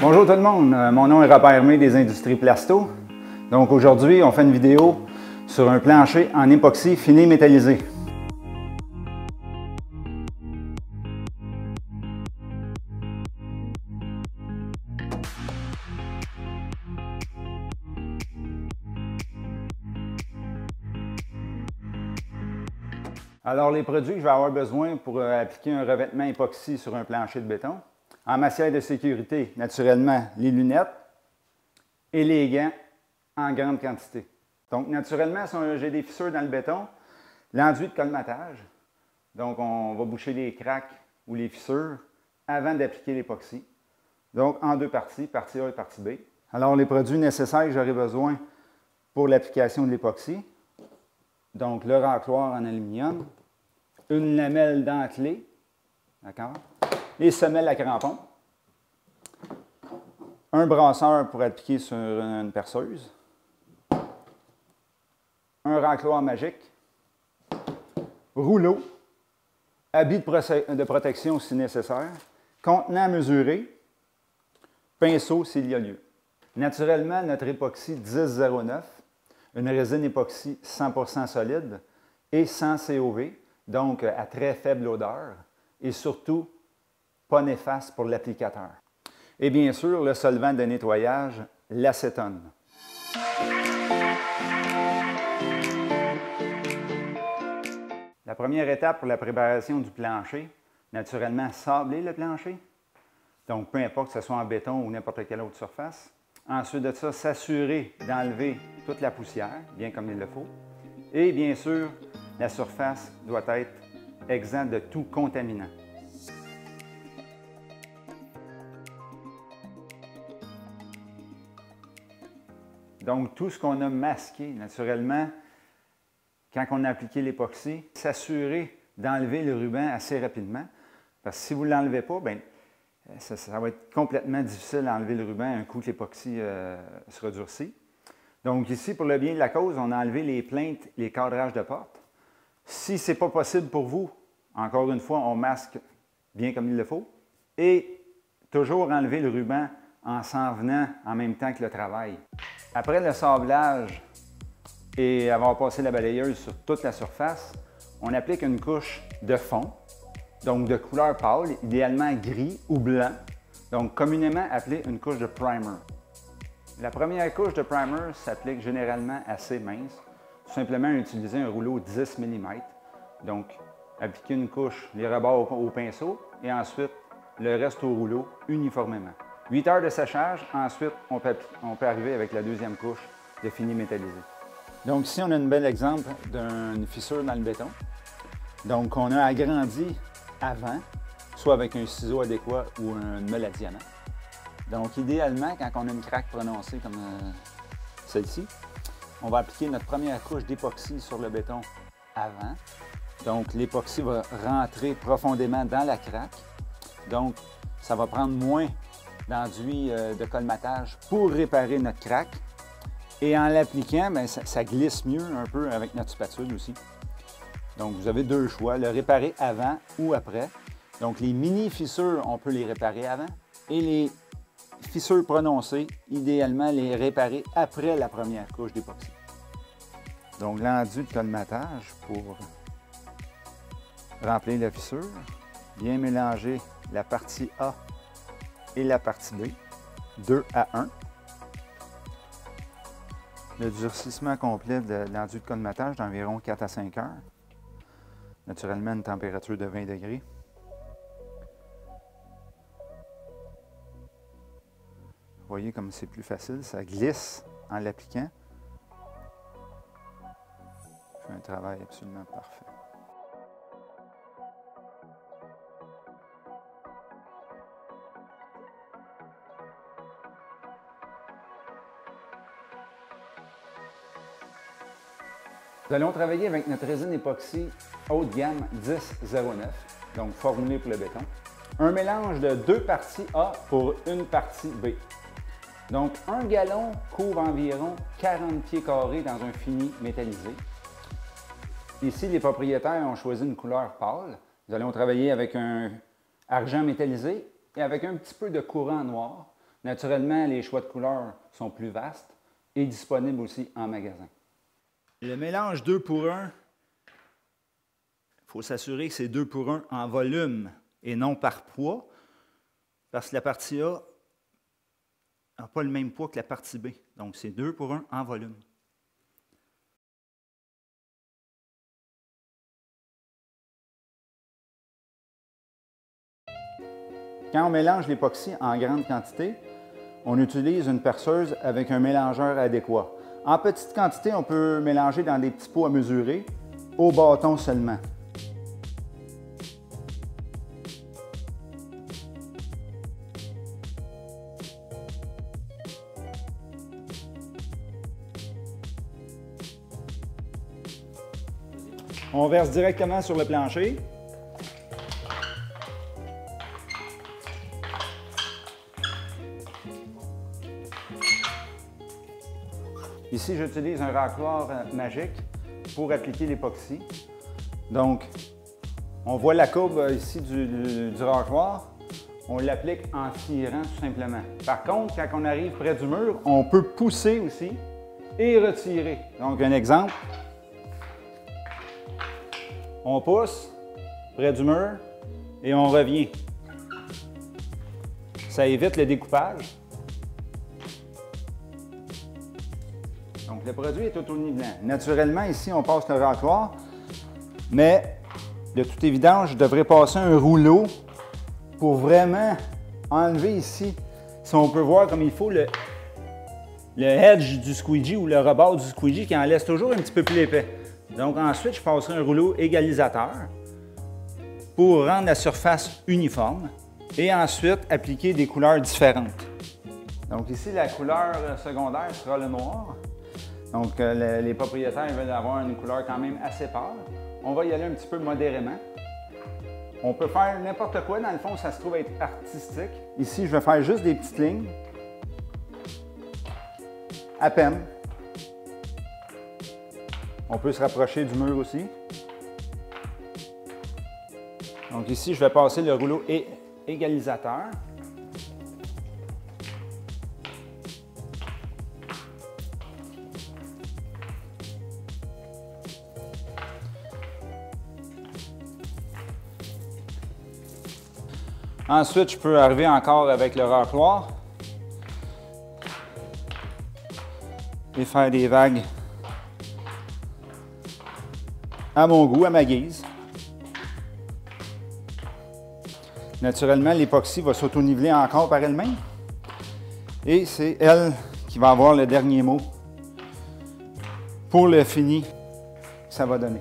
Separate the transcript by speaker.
Speaker 1: Bonjour tout le monde, mon nom est Robert Hermé des Industries Plasto. Donc aujourd'hui, on fait une vidéo sur un plancher en époxy fini métallisé. Alors les produits que je vais avoir besoin pour appliquer un revêtement époxy sur un plancher de béton. En matière de sécurité, naturellement, les lunettes et les gants en grande quantité. Donc, naturellement, si j'ai des fissures dans le béton, l'enduit de colmatage. Donc, on va boucher les craques ou les fissures avant d'appliquer l'époxy. Donc, en deux parties, partie A et partie B. Alors, les produits nécessaires que j'aurai besoin pour l'application de l'époxy. Donc, le racloir en aluminium, une lamelle dentelée, d'accord? Les semelles à crampons, un brasseur pour appliquer sur une perceuse, un racloir magique, rouleau, habit de protection si nécessaire, contenant mesuré, pinceau s'il y a lieu. Naturellement, notre époxy 1009, une résine époxy 100% solide et sans COV, donc à très faible odeur et surtout pas néfaste pour l'applicateur. Et bien sûr, le solvant de nettoyage, l'acétone. La première étape pour la préparation du plancher, naturellement, sabler le plancher. Donc, peu importe que ce soit en béton ou n'importe quelle autre surface. Ensuite de ça, s'assurer d'enlever toute la poussière, bien comme il le faut. Et bien sûr, la surface doit être exempte de tout contaminant. Donc, tout ce qu'on a masqué, naturellement, quand on a appliqué l'époxy, s'assurer d'enlever le ruban assez rapidement. Parce que si vous ne l'enlevez pas, bien, ça va être complètement difficile d'enlever le ruban un coup que l'époxy sera durci. Donc ici, pour le bien de la cause, on a enlevé les plinthes, les cadrages de porte. Si ce n'est pas possible pour vous, encore une fois, on masque bien comme il le faut. Et toujours enlever le ruban en s'en venant en même temps que le travail. Après le sablage et avoir passé la balayeuse sur toute la surface, on applique une couche de fond, donc de couleur pâle, idéalement gris ou blanc, donc communément appelée une couche de primer. La première couche de primer s'applique généralement assez mince, tout simplement utiliser un rouleau 10 mm, donc appliquer une couche, les rebords au pinceau et ensuite le reste au rouleau uniformément. 8 heures de séchage, ensuite on peut arriver avec la deuxième couche de fini métallisé. Donc ici on a un bel exemple d'une fissure dans le béton. Donc on a agrandi avant, soit avec un ciseau adéquat ou une meule à diamant. Donc idéalement, quand on a une craque prononcée comme celle-ci, on va appliquer notre première couche d'époxy sur le béton avant. Donc l'époxy va rentrer profondément dans la craque. Donc ça va prendre moins d'enduit de colmatage pour réparer notre craque. Et en l'appliquant, ça glisse mieux un peu avec notre spatule aussi. Donc vous avez deux choix, le réparer avant ou après. Donc les mini-fissures, on peut les réparer avant. Et les fissures prononcées, idéalement les réparer après la première couche d'époxy. Donc l'enduit de colmatage pour remplir la fissure. Bien mélanger la partie A et la partie B, 2 à 1. Le durcissement complet de l'enduit de colmatage d'environ 4 à 5 heures. Naturellement, une température de 20 degrés. Vous voyez comme c'est plus facile, ça glisse en l'appliquant. C'est un travail absolument parfait. Nous allons travailler avec notre résine époxy haut de gamme 1009, donc formulée pour le béton. Un mélange de 2 parties A pour une partie B. Donc, 1 gallon couvre environ 40 pieds carrés dans un fini métallisé. Ici, les propriétaires ont choisi une couleur pâle. Nous allons travailler avec un argent métallisé et avec un petit peu de courant noir. Naturellement, les choix de couleurs sont plus vastes et disponibles aussi en magasin. Le mélange 2 pour 1, il faut s'assurer que c'est 2 pour 1 en volume et non par poids, parce que la partie A n'a pas le même poids que la partie B. Donc, c'est 2 pour 1 en volume. Quand on mélange l'époxy en grande quantité, on utilise une perceuse avec un mélangeur adéquat. En petite quantité, on peut mélanger dans des petits pots à mesurer, au bâton seulement. On verse directement sur le plancher. Ici, j'utilise un racloir magique pour appliquer l'époxy. Donc, on voit la courbe ici du racloir. On l'applique en tirant tout simplement. Par contre, quand on arrive près du mur, on peut pousser aussi et retirer. Donc, un exemple. On pousse près du mur et on revient. Ça évite le découpage. Donc, le produit est auto-nivelant. Naturellement, ici, on passe le racloir, mais de toute évidence, je devrais passer un rouleau pour vraiment enlever ici, si on peut voir comme il faut, le edge du squeegee ou le rebord du squeegee qui en laisse toujours un petit peu plus épais. Donc, ensuite, je passerai un rouleau égalisateur pour rendre la surface uniforme et ensuite appliquer des couleurs différentes. Donc, ici, la couleur secondaire sera le noir. Donc, les propriétaires veulent avoir une couleur quand même assez pâle. On va y aller un petit peu modérément. On peut faire n'importe quoi. Dans le fond, ça se trouve être artistique. Ici, je vais faire juste des petites lignes. À peine. On peut se rapprocher du mur aussi. Donc ici, je vais passer le rouleau égalisateur. Ensuite, je peux arriver encore avec le racloir et faire des vagues à mon goût, à ma guise. Naturellement, l'époxy va s'auto-niveler encore par elle-même et c'est elle qui va avoir le dernier mot pour le fini que ça va donner.